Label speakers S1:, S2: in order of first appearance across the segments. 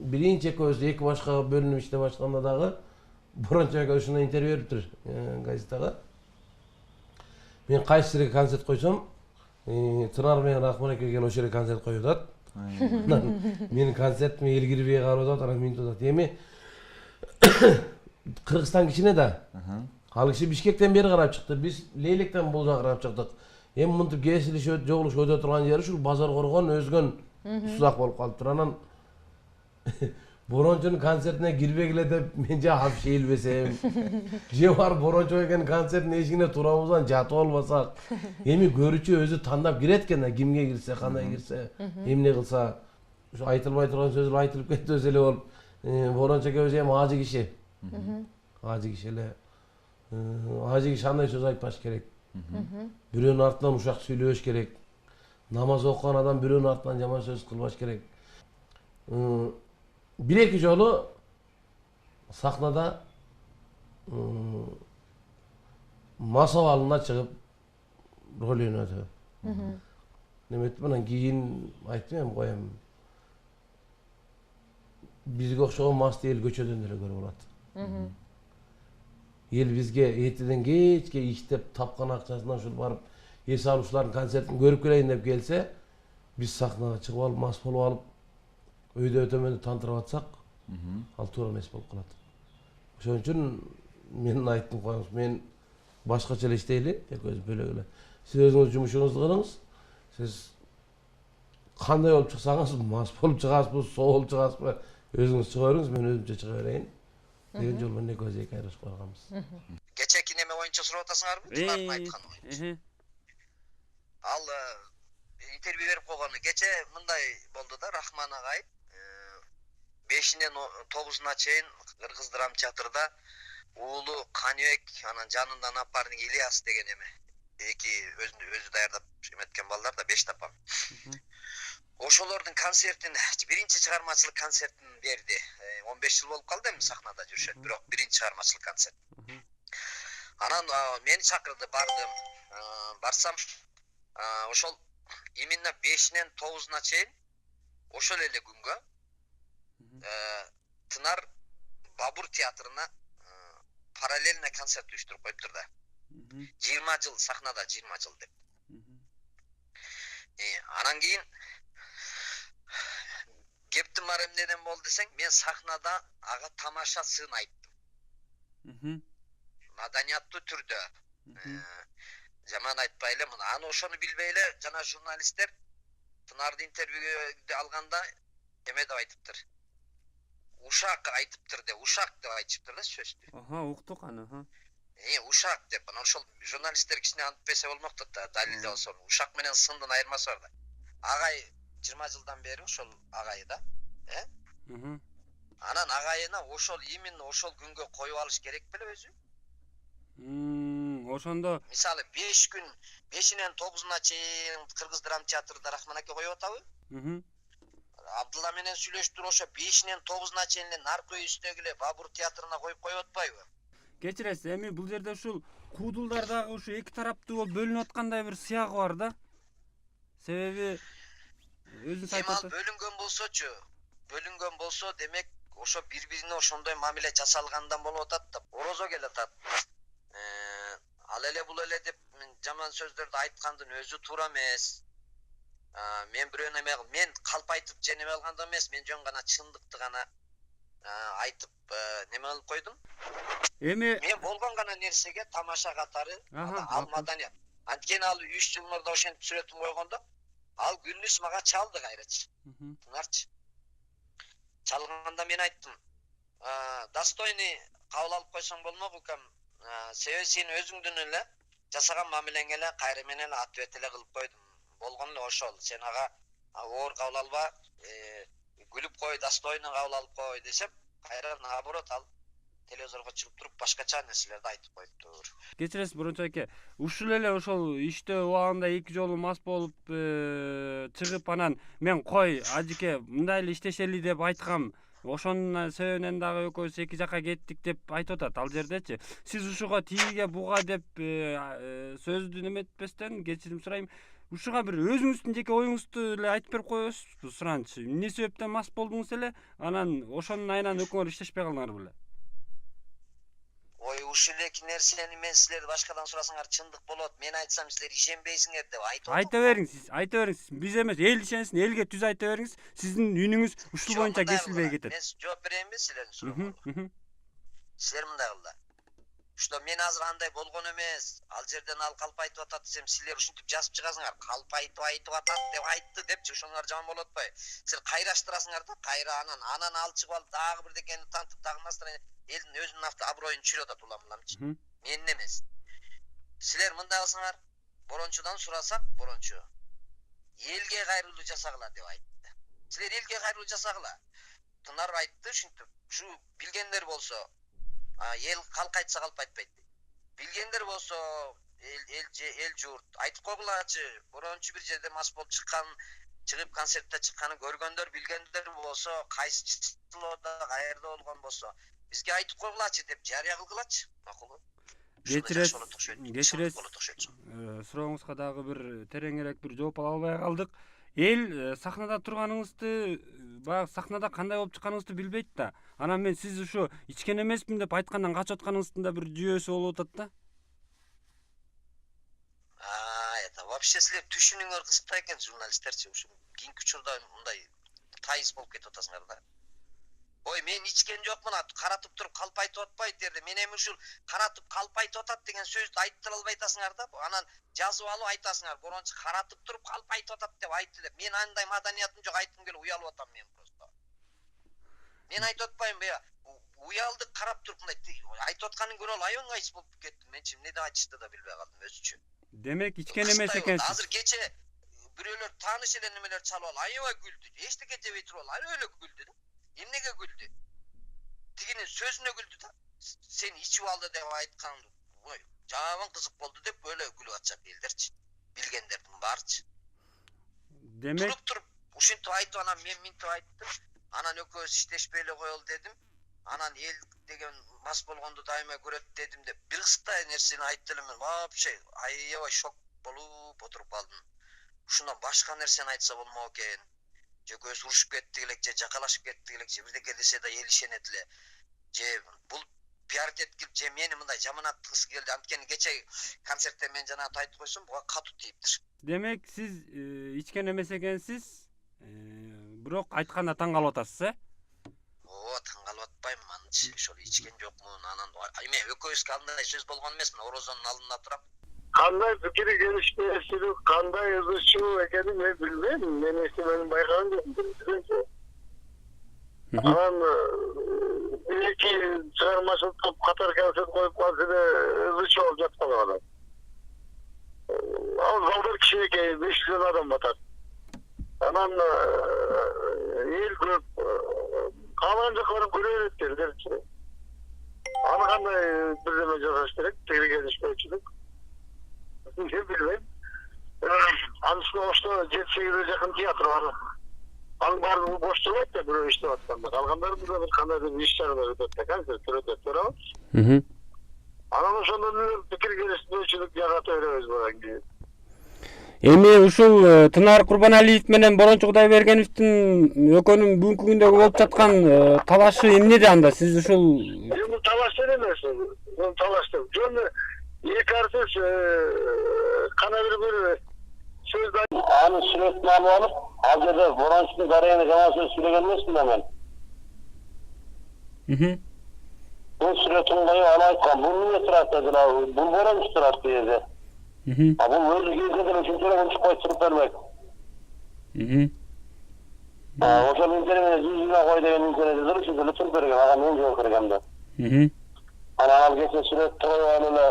S1: биринчи экөөбүз эки башка бөлүнүп иштеп башлаганда дагы Борончо ака ушундай интервью бериптир газетага. Мен кайсы жерге концерт койсом, Тынар менен Рахман эке келип ошол жерге концерт коюп атат. Менин концертиме эл кирбей карап атат, анан минтип атат. Эми Кыргызстан кичине да. Ал киши Бишкектен бери карап чыкты. Биз Лейлектен бул жака карап чыктык. Эми мынтип кесилишип, жогулушуп өтө турган жери ушул базар коргон өзгөн сузак болуп калыптыр. Анан Борончонун концертине кирбегиле деп мен же апши ийилбесем, же бар Борончо экенин концертинин эшигине турабыздан жатып албасак, эми көрүүчү өзү тандап кирет экен да, кимге кирсе, кандай кирсе, эмне кылса, ушу айтылбай турган сөздөр айтылып кетпесе эле болуп, Борончо экебиз эми ажы киши. Ажы киши эле. Ажы киши андай сөз айтпаш керек. Бирөөнүн артынан ушак сүйлөбөш керек. Намаз окуган адам бирөөнүн артынан жаман сөз кылбаш керек. Bir-эки жолу сахнада мас абалына чыгып роль ойноду. Неметип анан кийин айттым эми коем. Бизге окшогон масты эл көчөдөн деле көрүп алат. Эл бизге эртеден кечке иштеп тапкан акчасынан ушул барып эс алуучулардын концертин көрүп келейин деп келсе, биз сахнага чыгып алып мас болуп алып өйдө өтөмөндү тантырап атсак, ал туура эмес болуп калат. Ошон үчүн мен айттым коюңуз, мен башкача эле иштейли, экөөбүз бөлөк эле. Сиз өзүңүз жумушуңузду кылыңыз. Сиз кандай болуп чыксаңыз, мас болуп чыгасызбы, соо болуп чыгасызбы, өзүңүз чыга бериңиз, мен өзүмчө чыга берейин. Деген жол менен экөөбүз эки айырылышып калганбыз.
S2: Кечеки неме боюнча сурап атасыңарбы? Тынардын айтканы боюнча. Ал интервью берип койгону кече мындай болду да, Рахман агай 5-нен 9-уна чейин Кыргыз драма театрда уулу Каныбек, анан жанында напарник Ильяс деген эме. Эки өзү даярдап эметкен балдар да 5 тапам. Ошолордун концертин, биринчи чыгармачылык концертин берди. 15 жыл болуп калды эми сахнада жүрүшөт, бирок биринчи чыгармачылык концерт. Анан мени чакырды, бардым. Барсам, ошол именно 5-нен 9-уна чейин ошол эле күнгө Тынар Бабур театрына параллельно концерт уюштуруп коюптур да. 20 жыл сахнада, 20 жыл деп. Анан кийин кептин бар эмнеден болду десең, мен сахнада ага тамаша сын айттым. Маданияттуу түрдө. Жаман айтпай эле мына. Аны ошону билбей эле жана журналисттер Тынарды интервью алганда эме деп айтыптыр. Ушак айтыптыр деп, ушак деп айтыптыр да сөздү.
S3: Уктук аны,
S2: ушак деп. Анан ошол журналисттер кичине антып берсе болмокту да, далилде болсо. Ушак менен сындын айырмасы бар да. Агай 20 жылдан бери ошол агай да, Анан агайына ошол именно ошол күнгө коюп алыш керек беле өзү?
S3: Ошондо
S2: мисалы 5 күн 5-нен 9-уна чейин Кыргыз драма театрда Рахман аке коюп атабы? Абдулла менен сүйлөшүптүр, ошо 5-нен 9-уна чейин эле нарко үстөгүлө Бабур театрына коюп атпайбы?
S3: кечиресиз, эми бул жерде ушул куудулдардагы ушу эки тараптуу болуп бөлүнүп аткандай бир сыягы бар да. Себеби өзүңүз айтып
S2: атасыз. Бөлүнгөн болсо, демек ошо бири-бирине ошондой мамиле жасалгандан болуп атат да, орозо келатат. Ал эле бул эле деп жаман сөздөрдү айткандын өзү туура эмес. Мен бирөөнө эме, мен калп айтып же неме алганда эмес, мен жөн гана чындыкты гана айтып неме кылып койдум.
S3: Эми
S2: мен болгон гана нерсеге тамаша катары ал маданият. Анткени ал 3 жыл мурда ошентип сүрөтүн койгондо, ал күндүз мага чалды кайрачы. Тынарчы. Чалганда мен айттым, достойный кабыл алып койсоң болмок укам. Себеби сен өзүңдүн эле жасаган мамилеңе эле кайры менен эле ответ эле кылып койдум. Болгон эле ошол. Сен ага оор кабыл алба, күлүп кой, достойный кабыл алып кой десем, кайра наоборот ал телевизорго чыгып туруп башкача нерселерди айтып коюптур.
S3: Кечиресиз Борончо аке, ушул эле ошол иштөө убагында 2 жолу мас болуп чыгып анан мен кой ажыке мындай эле иштешели деп айткам. Ошонун себебинен дагы экөөбүз эки жака кеттик деп айтып атат ал жердечи. Сиз ушуга тиге буга деп сөздү неметпестен кечирим сурайм. ушуга бир өзүңүздүн жеке оюңузду эле айтып берип коесузбу суранчы. Эмне себептен мас болдуңуз эле? Анан ошонун айынан экөөңөр иштешпей калдыңар беле?
S2: Ой, ушул эки нерсени мен силерди башкадан сурасаңар чындык болот. Мен айтсам силер ишенбейсиңер деп айтып
S3: Айта бериңиз. Биз эмес, эл ишенсин, элге түз айта бериңиз. Сиздин үнүңүз ушул боюнча кесилбей кетет.
S2: Мен жооп берейинби силердин сурооңорго? Силер мындай кылыңар. Что мен азыр андай болгон эмес. Ал жерден ал калп айтып атат десем, силер ушинтип жазып чыгасыңар. Калп айтып атат деп айтты депчи, ошоңар жаман болуп атпайбы? Силер кайраштырасыңар да, кайра анан ал чыгып алып дагы бирдекени тантып, дагы настроение элдин өзүнүн аброюн түшүрүп атат улам-уламчы. Менин эмес. Силер мындай кылсаңар, борончудан сурасак, борончу элге кайрылуу жасагыла деп айтты. Силер элге кайрылуу жасагыла. Тынар айтты ушинтип. Ушу билгендер болсо, эл калк айтса калп айтпайт. Билгендер болсо, эл журт айтып койгулачы. Борончу бир жерде мас болуп чыгып концертте чыкканын көргөндөр, билгендер болсо, кайсы числода, каерде болгон болсо, бизге айтып койгулачы деп жарыя кылгылачы. Макулбу?
S3: Кечиресиз. Сурооңузга дагы бир тереңирээк бир жооп ала албай калдык. Эл сахнада турганыңызды, баягы сахнада кандай болуп чыкканыңызды билбейт да. Анан мен сиз ушу ичкен эмесмин деп айткандан качып атканыңыздын да бир жүйөсү болуп атат да.
S2: Это вообще силер түшүнүңөр кызыкта экен, журналисттерчи. Ушу кийинки учурда мындай тайыз болуп кетип атасыңар да. Ой, мен ичкен жокмун, каратып туруп калп айтып атпайт дерди. Мен эми ушул каратып калп айтып атат деген сөздү айттыра албай атасыңар да. Анан жазып алып айтасыңар. Борончу каратып туруп калп айтып атат деп айтты деп. Мен андай маданиятым жок, айткым келип уялып атам мен просто. Мен айтып атпаймынбы я? Уялды карап туруп мындай айтып атканын көрүп алып аябай ыңгайсыз болуп кеттим. Мен эмне деп айтышты да билбей калдым өзүчө.
S3: Демек ичкен эмес экенсиз.
S2: Азыр кече бирөөлөр тааныш эле немелер чалып алып аябай күлдү. Эчтеке жебей туруп алып аябай эле күлдү да. Эмнеге күлдү? Тигинин сөзүнө күлдү да. Сен ичип алды деп айткан. Ой, жаман кызык болду деп өлө күлүп атышат элдерчи. Билгендердин баарычы.
S3: Демек
S2: туруп ушинтип айтып анан мен минтип айттым. Анан экөөбүз иштешпей эле коелу дедим. Анан эл деген мас болгонду дайыма көрөт дедим деп бир кызыктай нерсени айтты эле мен. Вообще аябай шок болуп отуруп калдым. Ушундан башка нерсени айтса болмок экен. Же көз урушуп кеттик элек, же жакалашып кеттик элек, же бирдеке десе да эл ишенет эле. Же бул пиар теткилип, же мени мындай жаманаттагысы келди. Анткени кече концертте мен жанагы айтып койсом, буга катуу тийиптир.
S3: Демек сиз ичкен эмес экенсиз, бирок айтканда таң калып атасыз,
S2: Таң калып атпайм манчы. Ошол ичкен жокмун. Анан эме экөөбүзгө андай сөз болгон эмес, мен орозонун алдында турам.
S4: Кандай пикири келишпешилик, кандай ызычуу экенин мен билбейм. Мен эчтемени байкаган жокмун. Анан эки чыгармачыл топ катар концерт коюп калса эле ызычуу болуп жаткан адам. Ал залдар кичинекей 500 адам батат. Анан эл көп, калган жакларын көрө берет элдерчи. Аны кандай бирдеме жасаш керек, пикири келишпейчилик. Мен билбейм. Анын үстүнө 7-8 жакын театр бар. Анын баары бош турбайт да, бирөө иштеп атканда. Калгандарында бир кандайдыр иш чаралар өтөт да, концерт өтөт, көрөбүз. Анан ошондон пикир келишпейчилик жарата беребиз будан кийин.
S3: Эми ушул Тынар Курбаналиев менен Борончу Кудайбергеновдун экөөнүн бүгүнкү күндөгү болуп жаткан талашы эмнеде анда? Сиз ушул
S4: Бул талаш эмес, бул талаш деп. Жөн эки артист кана бир сөз анын сүрөтүн алып алып, ал жерде Борончунун дарыяны жаман сөз сүйлөгөн эмесмин да мен. Бул сүрөтүн коюп алып айткан, бул эмне турат дедилер, бул Борончу турат деди. Бул өзү келсе деле ушунчалык унчукпай туруп бермек. Ошол интервьюне жүзүнө кой деген интервьюде ушунчалык туруп берген, ага мен жооп бергем да. Анан ал кече сүрөт коюп алып эле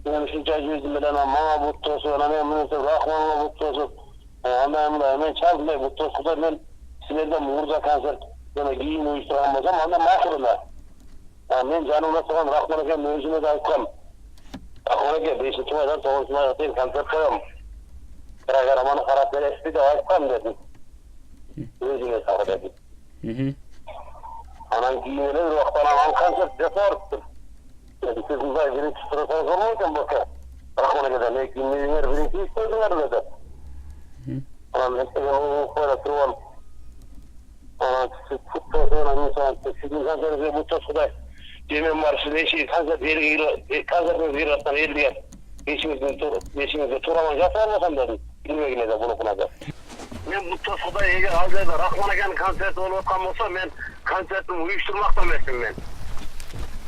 S4: мен ушунча жүздү менен мага бут тосуп, анан мен мынтип Рахманга бут тосуп, андай мындай мен чалдым бут тосуп, мен силерден мурда концерт жана кийин уюштурган болсом, анда макул эле. Мен жанымда турган Рахман экем өзүнө да айткам. Рахман эке 5-чи майдан 9-чу майга чейин концерт коем. Программаны карап бересизби деп айткам дедим. Өзүнө сага дедим. Анан кийин эле бир убакта анан концерт жасап бериптир. Siz muzay birinci sırasına sormayken bakın. Rahman'a ne kimliğinler birinci istiyordular dedi. Ama mesela o koyla turval. Futbol sonra insan sizin kanserinize bu toskuda yemin var size işi kanser bir attan eldiyen. Beşinizde turama yapamazsam dedim. Bilmegine de bunu kunadı. Men bu toskuda eğer Alzheimer Rahman'a gelen konsert olup kalm olsa men konsertimi uyuşturmaktan mesin men.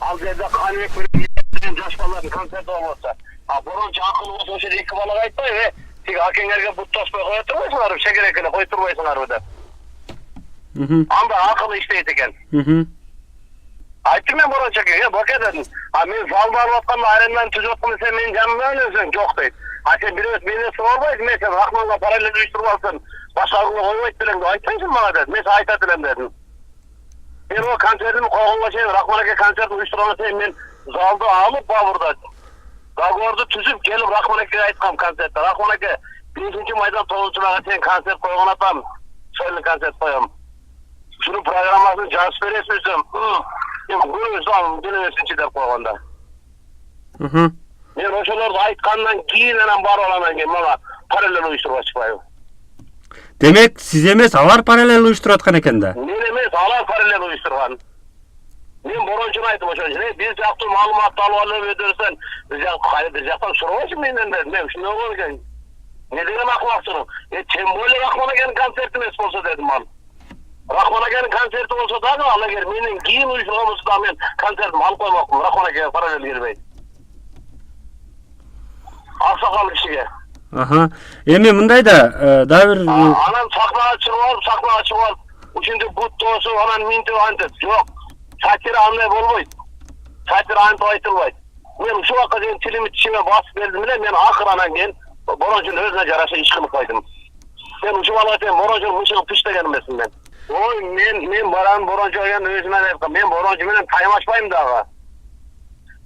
S4: Alzheimer'da kanıyak bir yaş balaların konsert olmasa. Boroncu akıllı olsa o şeyde iki balık aytmay ve siz hakenlerge bu toskuya koyturmayısınlar, şekerekine koyturmayısınlar bu da. Anda akıllı işteydi eken. Aytdım men boron çekiyor ya bak edin. Men zalda alıvatkanla ayrından tüzotkanı sen menin canımda ölüyorsun çok deyip. Sen bir öz beni sormayız men sen Rahman'la paralel uyuşturmalsın. Başarılı koymayız bilen de aytaysın bana dedim. Mesela aytadilen dedim. Ben o konsertimi koyğunla şeyim Rahman'a konsertimi uyuşturmanı sen men zalda alıp burada. Dagordu tüzüp gelip Rahman'a aytkam konsertte. Rahman'a 5. maydan 9'una sen konsert koyğun atam. Şöyle konsert koyam. Şunun programmasını caz veresizim. Bunu dinlemesin çider koyğunda. Men oşolordu aytkandan kiyinen bar olanan gen bana paralel uyuşturma çıkmayım.
S3: Demek siz emes alar paralel uyuşturatkan eken da.
S4: Men emes alar paralel uyuşturgan. Men boronçuna aytdım oşon için. Biz jaktı malumatты alıp ödürsen biz jaktan sormasın menden dedim. Men şunday bolgan eken. Ne degen akmaqsın? Sen böyle Rahman'a gelen konsertim es bolsa dedim ben. Rahman'a gelen konserti olsa da ala ger menin kiyin uyuşturgamысы da men konsertimi alıp koymakmın. Rahman'a gelen paralel girmeyin. Aksakal kişiye.
S3: Aha. Emi mınday da daha bir
S4: Anan sakla açıp var. Üçüncü but olsun anan minti antet. Yok. Satire anlay bolboyt. Satire antet aytılbayt. Men şu vakka deyin tilimi çime basıp verdim bile men akır anan gen Boroncu'nun özüne jarasa iş kılıp koydum. Ben uçum alatayım Boroncu'nun mışığı pişte gelmesin ben. Oy men baran Boroncu oyan özüme verdim. Men Boroncu menen taymaşmayım dağa.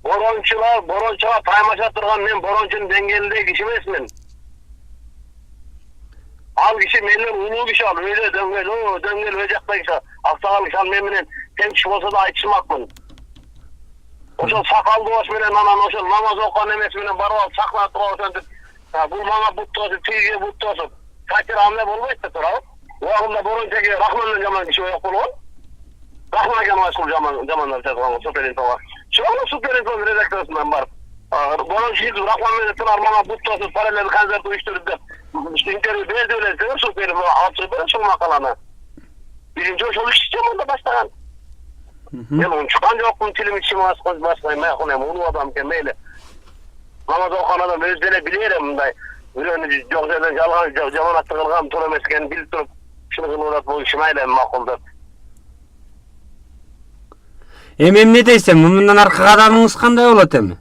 S4: Boroncular taymaşa turgan men Boroncu'nun dengelinde kişi emasmen. Al kişi menden ulu kişi al. Öyle döngel ölecekta kişi. Aksakal kişi al men menen temkişi olsa da aytışmakmın. Oşol sakallı boş menen anan oşol namaz okan emes menen barıp al sakla turabı bu bana but tosup, tigiye but tosup. Satire anlay bolboyt da turabı. Oğlumda Boroncu'ya Rahman'la jaman kişi yok bolğon. Rahman'a gelen başkul jamanlar çatılan Superinfo var. Şu an Superinfo redaktörsünden var. Boroncu'yu Rahman'la tır armana but tosup paralel konserti uyuşturdu. İşte interview verdi öyle dedim Superinfo altı böyle şu makalana. Birinci o şol işleyeceğim onda başlayan. Ben onu çıkan yoktum tilim içime basmayayım. Ben onu adamken meyle. Namaz okan adam özdele bilirim bunday. Ürünü yok yerden jalgan jaman attı kılgam tolam esken bilip durup şunu kılırat bu işime eylem makuldur.
S3: Emem ne deysem bundan arka adamınız kanday olat emi?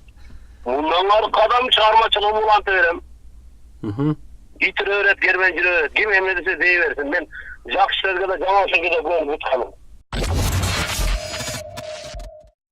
S4: Bundan arka adam çağırmacılığımı ulan terim. İtir öğret, germencil öğret. Kim emrediyse deyiversin. Ben jakşı sözgede jaman sözgede görüp utkanım.